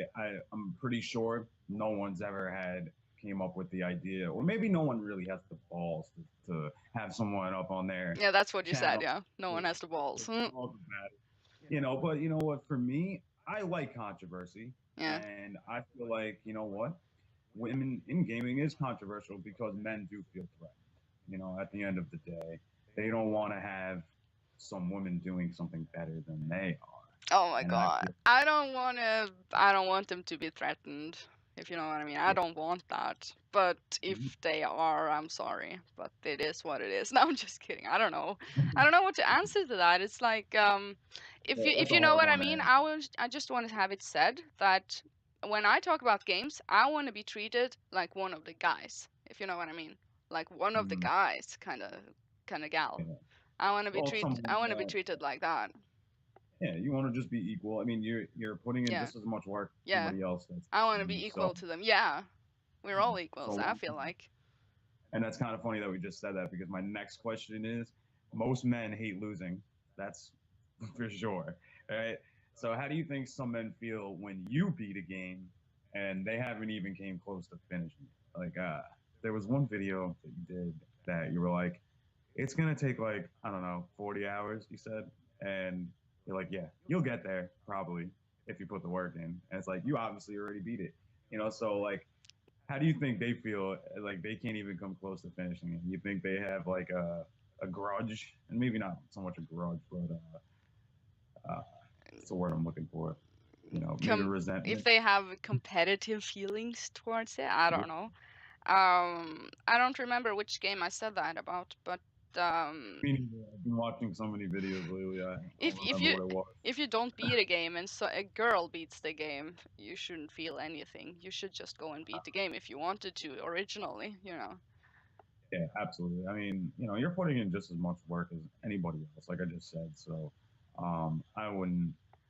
I'm pretty sure no one's ever had came up with the idea, or maybe no one really has the balls to have someone up on their Yeah, that's what you said, channel yeah. No to one has the balls. talk about it. You know, but you know what? For me, I like controversy, Yeah. and I feel like you know what, women in gaming is controversial because men do feel threatened. You know, at the end of the day, they don't want to have some women doing something better than they are. Oh my And I god. feel I don't want them to be threatened, if you know what I mean. I yeah, don't want that. But if they are, I'm sorry. But it is what it is. No, I'm just kidding. I don't know. I don't know what to answer to that. It's like yeah, if that's you a know hard what I one to mean, answer. I just want to have it said that when I talk about games, I want to be treated like one of the guys, if you know what I mean. Like one of the Mm, guys kind of gal. yeah. I Someone want to be that treated like that. yeah, you want to just be equal. I mean, you're putting in Yeah. just as much work as Yeah. somebody else that's I want to you. be So equal to them. Yeah, we're yeah. all equals, So I feel like. and that's kind of funny that we just said that because my next question is most men hate losing. That's for sure. All right. So how do you think some men feel when you beat a game and they haven't even came close to finishing it? Like there was one video that you did that you were like, it's gonna take like, I don't know, 40 hours, you said. And you're like, yeah, you'll get there probably if you put the work in. And it's like you obviously already beat it. So like how do you think they feel like they can't even come close to finishing it? You think they have like a grudge, and maybe not so much a grudge, but it's the word I'm looking for. Maybe Com If resentment. they have competitive feelings towards it, I Yeah. don't know. I don't remember which game I said that about, but um, Meaning, I've been watching so many videos lately. I if don't remember what it was. if you don't beat a game and so a girl beats the game, you shouldn't feel anything. You should just go and beat the game if you wanted to originally, you know. Yeah, absolutely. I mean, you're putting in just as much work as anybody else, like I just said. So,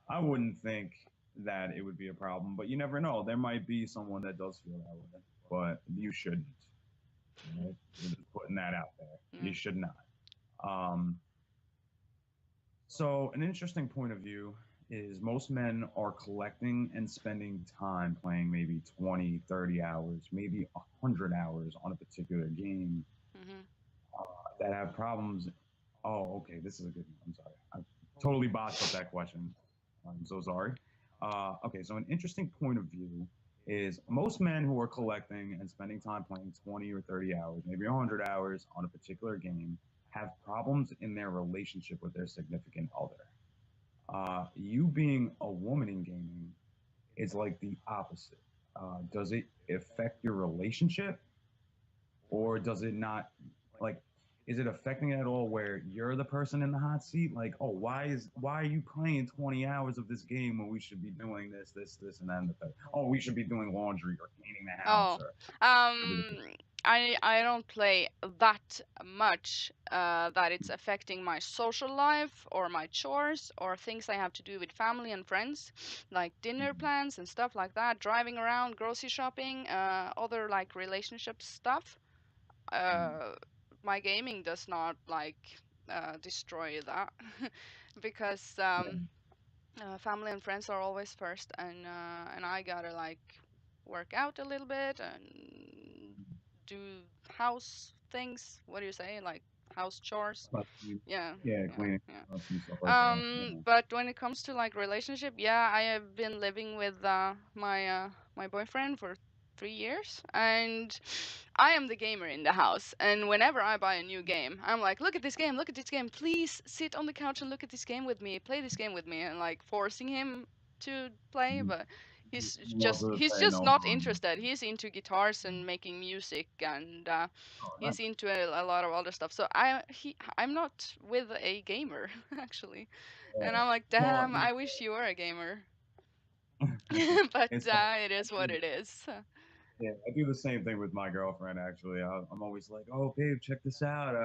I wouldn't think that it would be a problem. But you never know. There might be someone that does feel that way, but you shouldn't. Right? We're just putting that out there. You Mm. should not. Um, so, an interesting point of view is most men are collecting and spending time playing maybe 20, 30 hours, maybe 100 hours on a particular game Mhm. that have problems. Oh, okay. This is a good one. I'm sorry. I totally botched up that question. I'm so sorry. Okay, so an interesting point of view is most men who are collecting and spending time playing 20 or 30 hours, maybe 100 hours on a particular game, have problems in their relationship with their significant other. You being a woman in gaming is like the opposite. Does it affect your relationship or does it not? Like, is it affecting it at all where you're the person in the hot seat? Like, oh, why are you playing 20 hours of this game when we should be doing this and then the third? Oh, we should be doing laundry or cleaning the house Oh, or whatever the um, I don't play that much that it's affecting my social life or my chores or things I have to do with family and friends, like dinner plans and stuff like that, driving around, grocery shopping, other like relationship stuff. Uh, my gaming does not like destroy that because family and friends are always first, and I gotta like work out a little bit and do house things. What do you say? Like house chores. stuff. Yeah, Yeah, yeah, cleaning yeah. up and stuff like that. Yeah. But when it comes to like relationship, yeah, I have been living with my boyfriend for 3 years, and I am the gamer in the house. And whenever I buy a new game, I'm like, look at this game, look at this game. Please sit on the couch and look at this game with me. Play this game with me, and like forcing him to play, Mhm. but You also he's say just no not harm. interested. He's into guitars and making music, and Oh, nice. he's into a lot of other stuff. So I'm not with a gamer actually, and Yeah. I'm like, Well, damn, I wish you were a gamer. But it's funny. it is what it is. Yeah, I do the same thing with my girlfriend. Actually, I'm always like, "Oh, babe, check this out.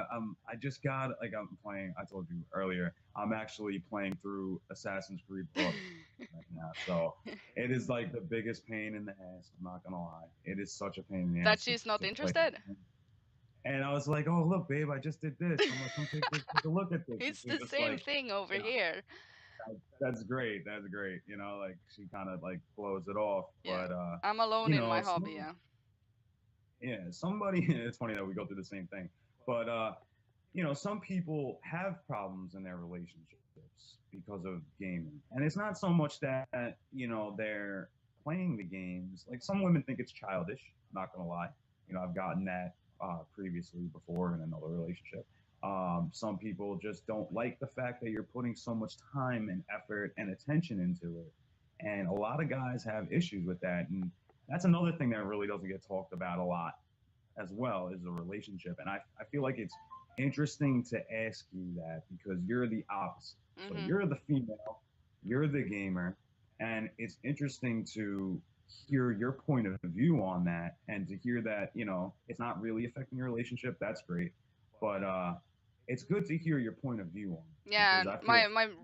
I just got like I'm playing. I told you earlier. I'm actually playing through Assassin's Creed Brotherhood right now. So it is like the biggest pain in the ass. I'm not gonna lie. It is such a pain in the That ass she's not to play. interested. And I was like, "Oh, look, babe, I just did this. I'm like, come take a look at this." And It's she's the just same like, thing over "Yeah, here. that's great. That's great." Like she kind of like blows it off. Yeah, But I'm alone in my some hobby. Yeah. yeah, somebody, it's funny that we go through the same thing, but some people have problems in their relationships because of gaming. And it's not so much that, they're playing the games. Like some women think it's childish, not gonna lie. I've gotten that previously before in another relationship. Some people just don't like the fact that you're putting so much time and effort and attention into it. And a lot of guys have issues with that. And that's another thing that really doesn't get talked about a lot as well is a relationship. And I feel like it's interesting to ask you that because you're the opposite. So Mhm. you're the female, you're the gamer, and it's interesting to hear your point of view on that and to hear that, it's not really affecting your relationship. That's great. But it's good to hear your point of view on it Yeah, because and I feel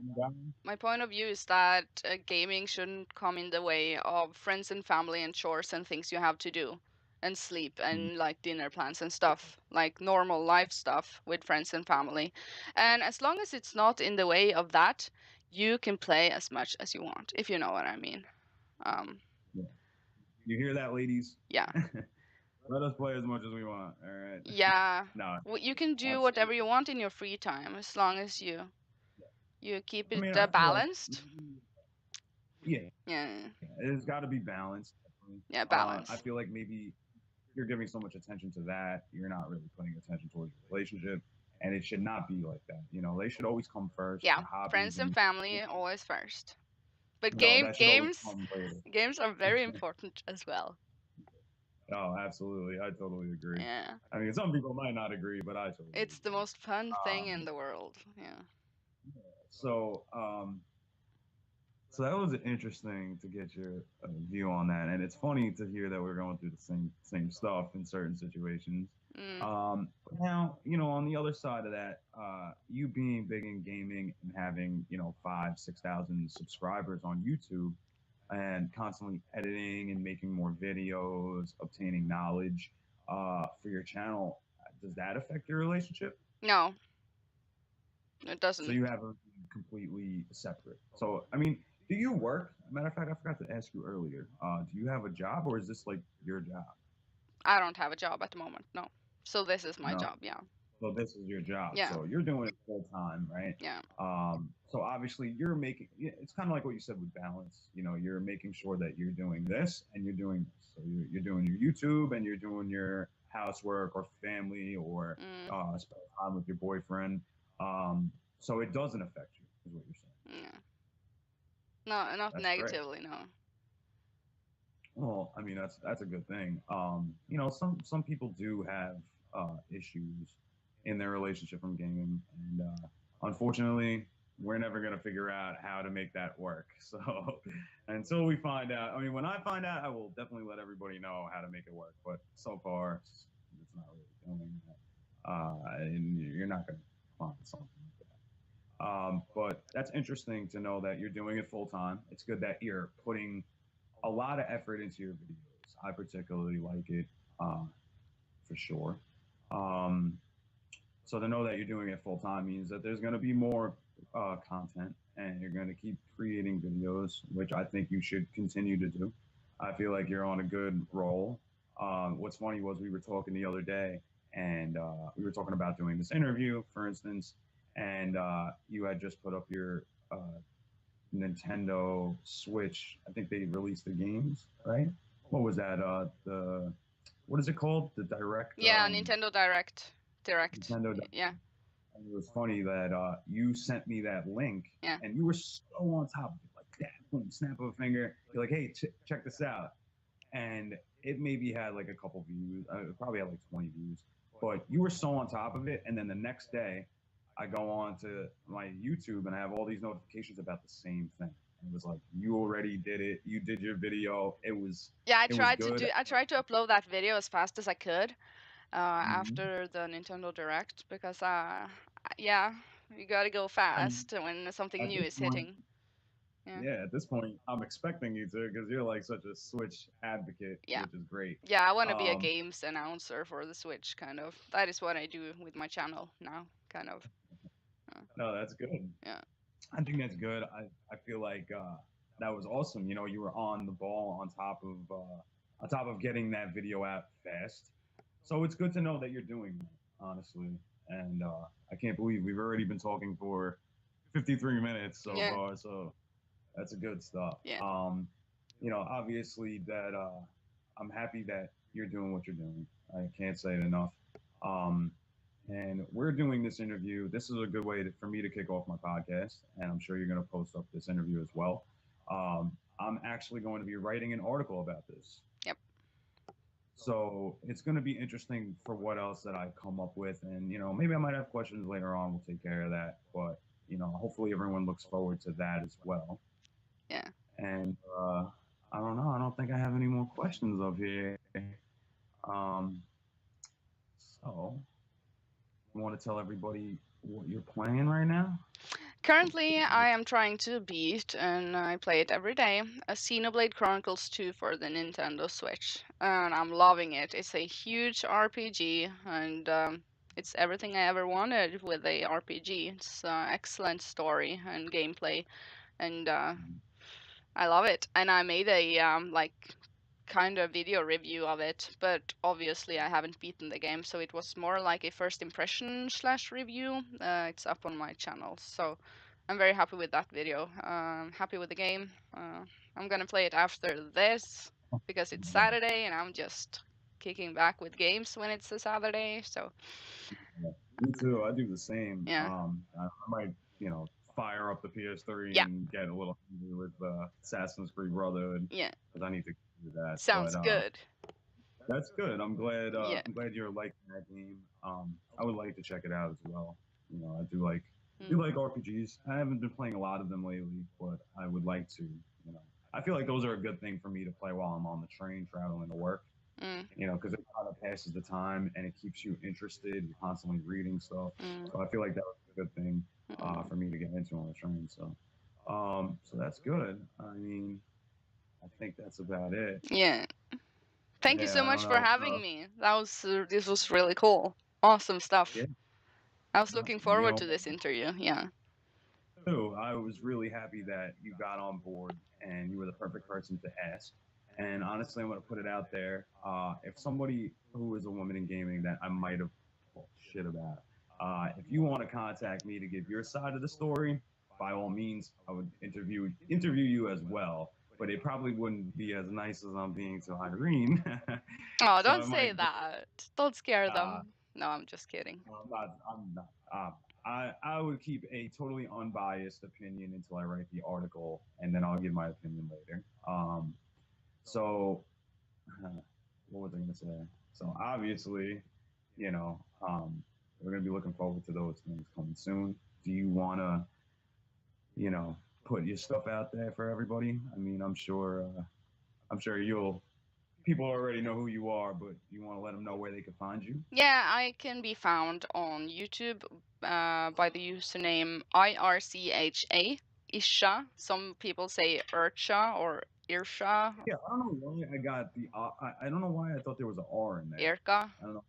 my point of view is that gaming shouldn't come in the way of friends and family and chores and things you have to do, and sleep and like dinner plans and stuff, like normal life stuff with friends and family. And as long as it's not in the way of that, you can play as much as you want, if you know what I mean. Um, yeah. You hear that, ladies? yeah, Let us play as much as we want. All right. yeah. No, You can do whatever absolutely. you want in your free time as long as you keep I it mean, I feel like balanced. yeah, Yeah, it's got to be balanced. Definitely. yeah, I balance. feel like maybe you're giving so much attention to that, you're not really putting attention towards your relationship, and it should not be like that. They should always come first. Yeah, Your hobbies friends and and family always first. But that should always come later. games are very important as well. Oh, absolutely, I totally agree. Yeah, I mean, some people might not agree, but I totally it's the agree. most fun thing in Um, the world. Yeah. so, so that was interesting to get your view on that, and it's funny to hear that we're going through the same stuff in certain situations. Mm. Now, on the other side of that, you being big in gaming and having 5, 6,000 subscribers on YouTube, and constantly editing and making more videos, obtaining knowledge for your channel, does that affect your relationship? No, it So doesn't. you have a completely separate. So I mean, do you work? Matter of fact, I forgot to ask you earlier. Do you have a job or is this like your job? I don't have a job at the moment. No. So this is my No. job. Yeah. So this is your job. Yeah. So you're doing it full time, right? Yeah. So obviously you're making. It's kind of like what you said with balance. You're making sure that you're doing this and you're doing this. So you're doing your YouTube and you're doing your housework or family or Mm. spend time with your boyfriend. So it doesn't affect you, is what you're saying. Yeah. No, not That's great. negatively. No. Well, I mean that's a good thing. Some people do have issues in their relationship from gaming, and unfortunately, we're never gonna figure out how to make that work. So until we find out, I mean, when I find out, I will definitely let everybody know how to make it work. But so far, it's not really doing that, and you're not gonna find something like that. But that's interesting to know that you're doing it full time. It's good that you're putting a lot of effort into your videos. I particularly like it for sure. Um, so to know that you're doing it full time means that there's going to be more content and you're going to keep creating videos, which I think you should continue to do. I feel like you're on a good roll. What's funny was we were talking the other day and we were talking about doing this interview, for instance, and you had just put up your Nintendo Switch. I think they released the games, right? What was that? The what is it called? The Direct. Yeah, Nintendo Direct. Direct. Nintendo. Yeah. And it was funny that you sent me that link, Yeah. and you were so on top of it, like that, boom, snap of a finger. You're like, hey, check this out, and it maybe had like a couple views. It probably had like 20 views, but you were so on top of it. And then the next day, I go on to my YouTube and I have all these notifications about the same thing. And it was like, you already did it. You did your video. Yeah, It was good. I tried to upload that video as fast as I could Mhm. after the Nintendo Direct because yeah, you gotta go And fast when something at new this is point, hitting. Yeah. yeah, at this point, I'm expecting you to because you're like such a Switch advocate, Yeah. which is great. Yeah, I want to be a Um, games announcer for the Switch, kind of. That is what I do with my channel now, kind of. no, that's good. Yeah. I think that's good. I feel like that was awesome. You were on the ball on top of getting that video out fast. So it's good to know that you're doing that, honestly. And I can't believe we've already been talking for 53 minutes so Yeah. far. So that's a good stuff. Yeah. Obviously that I'm happy that you're doing what you're doing. I can't say it enough. Um, and we're doing this interview. This is a good way for me to kick off my podcast, and I'm sure you're going to post up this interview as well. I'm actually going to be writing an article about this. Yep. So it's going to be interesting for what else that I come up with. And, maybe I might have questions later on. We'll take care of that. But, hopefully everyone looks forward to that as well. Yeah. And I don't know. I don't think I have any more questions up here. Um, so, you want to tell everybody what you're playing right now? Currently, I am trying to beat, and I play it every day, a Xenoblade Chronicles 2 for the Nintendo Switch. And I'm loving it. It's a huge RPG, and it's everything I ever wanted with a RPG. It's excellent story and gameplay, and I love it. And I made a kind of video review of it, but obviously I haven't beaten the game, so it was more like a first impression slash review. It's up on my channel, so I'm very happy with that video. Happy with the game. I'm gonna play it after this because it's Saturday and I'm just kicking back with games when it's a Saturday. So Yeah, me too. I do the same. yeah, I might, fire up the PS3 yeah, and get a little hungry with Assassin's Creed Brotherhood yeah. because I need to do that. Sounds But good. that's good. I'm glad. Yeah. I'm glad you're liking that game. I would like to check it out as well. I do Mm. like RPGs. I haven't been playing a lot of them lately, but I would like to. I feel like those are a good thing for me to play while I'm on the train traveling to work. Mm. Because it kind of passes the time and it keeps you interested. You're constantly reading stuff, Mm. so I feel like that was a good thing Mm. for me to get into on the train. So that's good. I mean, I think that's about it. Yeah. Thank you Yeah, so I don't much for know. having me. This was really cool. Awesome Yeah, stuff. I was no, looking forward me to this interview. Yeah. too. I was really happy that you got on board and you were the perfect person to ask. And honestly, I'm going to put it out there. If somebody who is a woman in gaming that I might have talked shit about, if you want to contact me to give your side of the story, by all means, I would interview you as well. But it probably wouldn't be as nice as I'm being to Irene. Oh, So don't I say might. that. Don't scare Uh, them. No, I'm just kidding. I'm not. I'm not. I would keep a totally unbiased opinion until I write the article, and then I'll give my opinion later. So, what was I going to say? So obviously, you know, um, we're going to be looking forward to those things coming soon. Do you want to, put your stuff out there for everybody? I mean, I'm sure you'll. People already know who you are, but you want to let them know where they can find you. Yeah, I can be found on YouTube by the username IRCHA, Isha. Some people say Ircha or Ircha, Yeah, I don't know why I got the. I don't know why I thought there was an R in there. Irka. I don't know.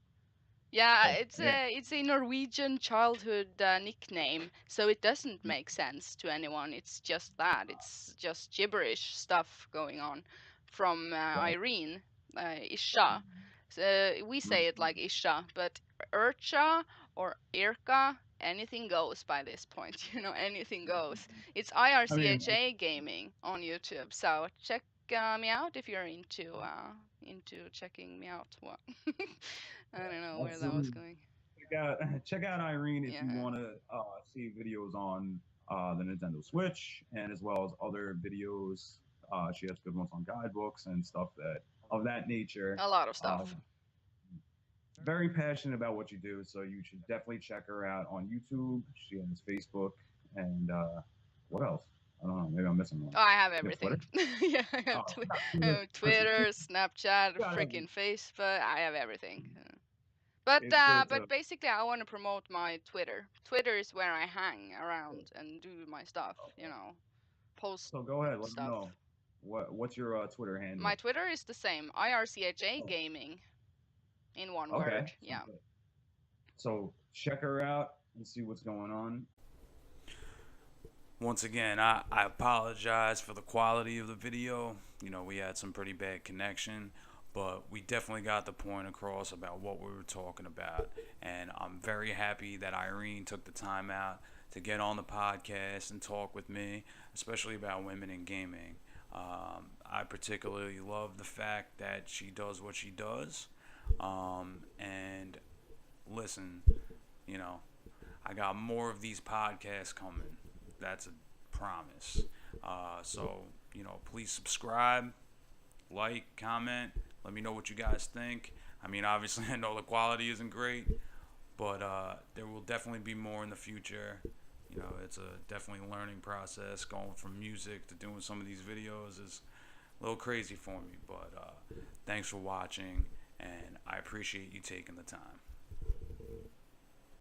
Yeah, Oh, yeah. it's a Norwegian childhood nickname, so it doesn't make sense to anyone. It's just that. It's just gibberish stuff going on from Right. Irene, Isha. So we say it like Isha, but Urcha or Irka, anything goes by this point. Anything goes. It's I mean, IRCHA Gaming on YouTube, so check me out if you're into checking me out. What? I don't know where that was absolutely. going. Check out Irene if you Yeah. want to see videos on the Nintendo Switch and as well as other videos. She has good ones on guidebooks and stuff of that nature. A lot of Uh, stuff. very passionate about what you do, so you should definitely check her out on YouTube. She has Facebook and what else? I don't know. Maybe I'm missing one. Oh, I have You have everything. Twitter? Yeah, I have Oh, not Twitter. Twitter, Snapchat, Yeah, freaking Facebook. I have everything. But it's good to. but basically, I want to promote my Twitter. Twitter is where I hang around and do my stuff. Post So go ahead. Let me stuff. know. What's your Twitter handle? My Twitter is the same. IRCHA Gaming, in one Okay. word. Yeah. So check her out and see what's going on. Once again, I apologize for the quality of the video. We had some pretty bad connection, but we definitely got the point across about what we were talking about. And I'm very happy that Irene took the time out to get on the podcast and talk with me, especially about women in gaming. I particularly love the fact that she does what she does. And listen, You know, I got more of these podcasts coming. That's a promise. So, please subscribe, like, comment. Let me know what you guys think. I mean, obviously, I know the quality isn't great, but there will definitely be more in the future. It's a definitely learning process. Going from music to doing some of these videos is a little crazy for me, but thanks for watching, and I appreciate you taking the time.